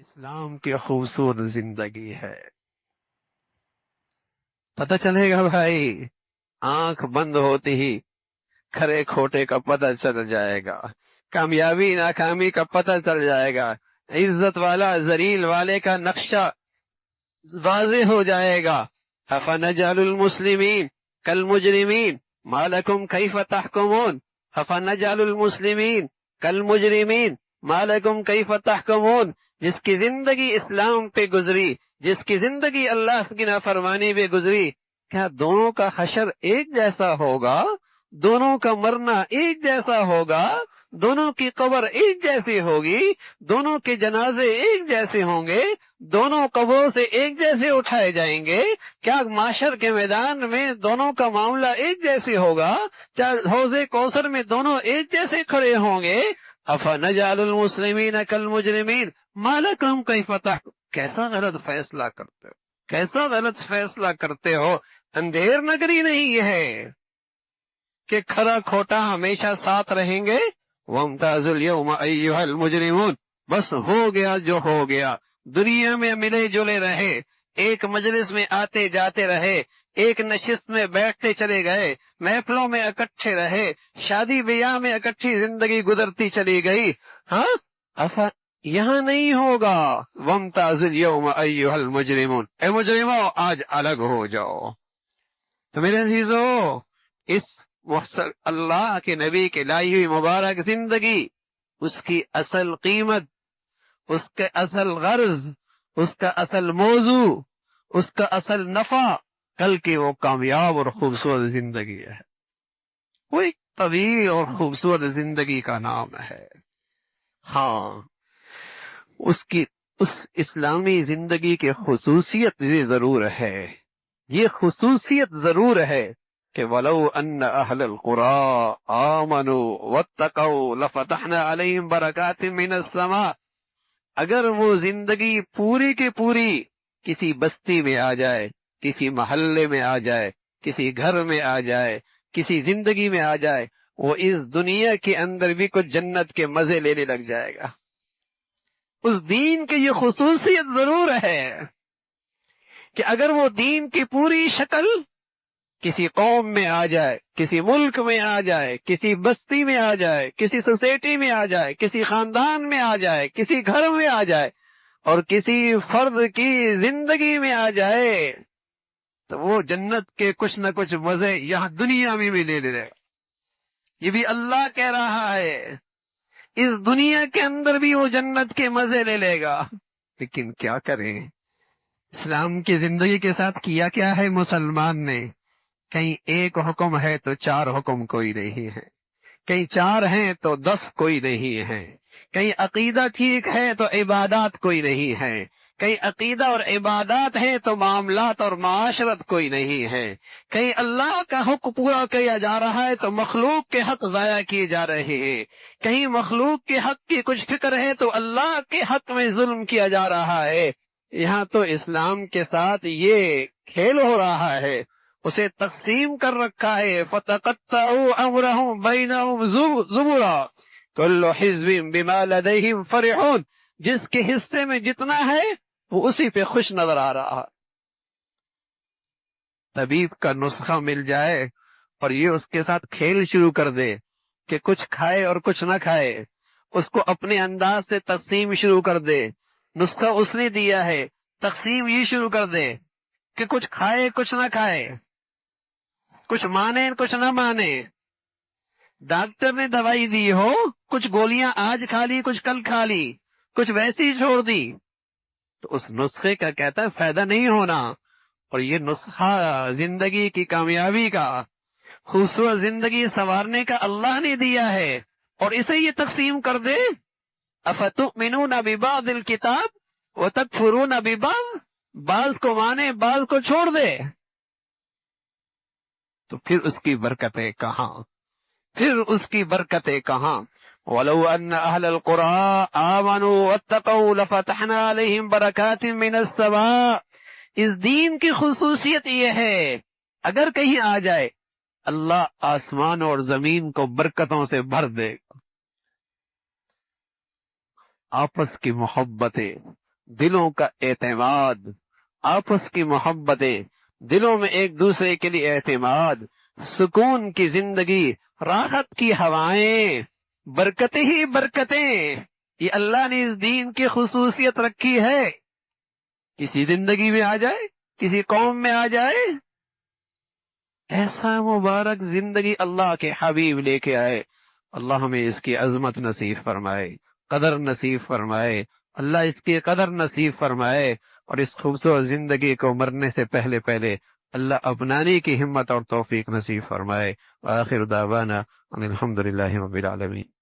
اسلام کی خوبصورت زندگی ہے. پتہ چلے گا بھائی، آنکھ بند ہوتی ہی کھرے کھوٹے کا پتہ چل جائے گا، کامیابی ناکامی کا پتہ چل جائے گا، عزت والا ذلیل والے کا نقشہ واضح ہو جائے گا. افنجعل المسلمین کالمجرمین ما لکم کیف تحکمون، افنجعل المسلمین کالمجرمین ما لکم کیف تحکمون. جس کی زندگی اسلام پہ گزری، جس کی زندگی اللہ کی نافرمانی پہ گزری، کیا دونوں کا حشر ایک جیسا ہوگا؟ دونوں کا مرنا ایک جیسا ہوگا؟ دونوں کی قبر ایک جیسی ہوگی؟ دونوں کے جنازے ایک جیسے ہوں گے؟ دونوں قبروں سے ایک جیسے اٹھائے جائیں گے؟ کیا معاشر کے میدان میں دونوں کا معاملہ ایک جیسے ہوگا؟ حوض کوثر میں دونوں ایک جیسے کھڑے ہوں گے؟ افنجعل المسلمین کالمجرمین ما لکم کیف تحکمون. کیسا غلط فیصلہ کرتے ہو، کیسا غلط فیصلہ کرتے ہو. اندھیر نگری نہیں یہ ہے کہ کھرا کھوٹا ہمیشہ ساتھ رہیں گے. وامتاز اليوم ایھا المجرمون، بس ہو گیا جو ہو گیا. دنیا میں ملے جلے رہے، ایک مجلس میں آتے جاتے رہے، ایک نشست میں بیٹھتے چلے گئے، محفلوں میں اکٹھے رہے، شادی بیاہ میں اکٹھی زندگی گزرتی چلی گئی. ہاں یہاں نہیں ہوگا. وامتاز اليوم ایھا المجرمون، اے مجرموں آج الگ ہو جاؤ. تو میرے عزیزو، اس اللہ کے نبی کے لائی ہوئی مبارک زندگی، اس کی اصل قیمت، اس کے اصل غرض، اس کا اصل موضوع، اس کا اصل نفع کل کی وہ کامیاب اور خوبصورت زندگی ہے. وہ ایک طویل اور خوبصورت زندگی کا نام ہے. ہاں، اس اسلامی زندگی کی خصوصیت یہ ضرور ہے، یہ خصوصیت ضرور ہے کہ وَلَوْ أَنَّ أَهْلَ الْقُرَىٰ آمَنُوا وَاتَّقَوْا لَفَتَحْنَا عَلَيْهِمْ بَرَكَاتٍ مِّنَ السَّمَاءِ. اگر وہ زندگی پوری کی پوری کسی بستی میں آ جائے، کسی محلے میں آ جائے، کسی گھر میں آ جائے، کسی زندگی میں آ جائے، وہ اس دنیا کے اندر بھی کچھ جنت کے مزے لینے لگ جائے گا. اس دین کی یہ خصوصیت ضرور ہے کہ اگر وہ دین کی پوری شکل کسی قوم میں آ جائے، کسی ملک میں آ جائے، کسی بستی میں آ جائے، کسی سوسائٹی میں آ جائے، کسی خاندان میں آ جائے، کسی گھر میں آ جائے، اور کسی فرد کی زندگی میں آ جائے، تو وہ جنت کے کچھ نہ کچھ مزے یہاں دنیا میں بھی لے لے گا. یہ بھی اللہ کہہ رہا ہے، اس دنیا کے اندر بھی وہ جنت کے مزے لے لے گا. لیکن کیا کریں، اسلام کی زندگی کے ساتھ کیا کیا ہے مسلمان نے؟ کہیں ایک حکم ہے تو چار حکم کوئی نہیں ہے، کہیں چار ہیں تو 10 کوئی نہیں ہے، کہیں عقیدہ ٹھیک ہے تو عبادات کوئی نہیں ہے، کہیں عقیدہ اور عبادات ہیں تو معاملات اور معاشرت کوئی نہیں ہے، کہیں اللہ کا حق پورا کیا جا رہا ہے تو مخلوق کے حق ضائع کیے جا رہے ہیں، کہیں مخلوق کے حق کی کچھ فکر ہے تو اللہ کے حق میں ظلم کیا جا رہا ہے. یہاں تو اسلام کے ساتھ یہ کھیل ہو رہا ہے، اسے تقسیم کر رکھا ہے. فَتَقَطَّعُوا أَمْرَهُمْ بَيْنَهُمْ زُبُرًا كُلُّ حِزْبٍ بِمَا لَدَيْهِمْ فَرِحُونَ. جس کے حصے میں جتنا ہے وہ اسی پہ خوش نظر آ رہا ہے. طبیب کا نسخہ مل جائے اور یہ اس کے ساتھ کھیل شروع کر دے کہ کچھ کھائے اور کچھ نہ کھائے، اس کو اپنے انداز سے تقسیم شروع کر دے. نسخہ اس نے دیا ہے، تقسیم یہ شروع کر دے کہ کچھ کھائے کچھ نہ کھائے، کچھ مانے کچھ نہ مانے. ڈاکٹر نے دوائی دی ہو، کچھ گولیاں آج کھا لی کچھ کل کھا لی، کچھ ویسی چھوڑ دی، تو اس نسخے کا کہتا ہے فائدہ نہیں ہونا. اور یہ نسخہ زندگی کی کامیابی کا، خوبصورت زندگی سنوارنے کا اللہ نے دیا ہے، اور اسے یہ تقسیم کر دے. افتؤمنون ببعض الکتاب وتکفرون ببعض، بعض کو مانے بعض کو چھوڑ دے، تو پھر اس کی برکتیں کہاں، پھر اس کی برکتیں کہاں. وَلَوْ أَنَّ أَهْلَ الْقُرَىٰ آمَنُوا وَاتَّقَوْا لَفَتَحْنَا عَلَيْهِمْ بَرَكَاتٍ مِّنَ السَّمَاءِ. اس دین کی خصوصیت یہ ہے، اگر کہیں آ جائے اللہ آسمان اور زمین کو برکتوں سے بھر دے. آپس کی محبتیں، دلوں کا اعتماد، آپس کی محبتیں، دلوں میں ایک دوسرے کے لیے اعتماد، سکون کی زندگی، راحت کی ہوائیں، برکتیں ہی برکتیں، یہ اللہ نے اس دین کی خصوصیت رکھی ہے۔ کسی زندگی میں آ جائے، کسی قوم میں آ جائے، ایسا مبارک زندگی اللہ کے حبیب لے کے آئے۔ اللہ ہمیں اس کی عظمت نصیب فرمائے، قدر نصیب فرمائے، اللہ اس کی قدر نصیب فرمائے، اور اس خوبصورت زندگی کو مرنے سے پہلے پہلے اللہ اپنانے کی ہمت اور توفیق نصیب فرمائے۔ وآخر دعوانا ان الحمد للہ رب العالمین۔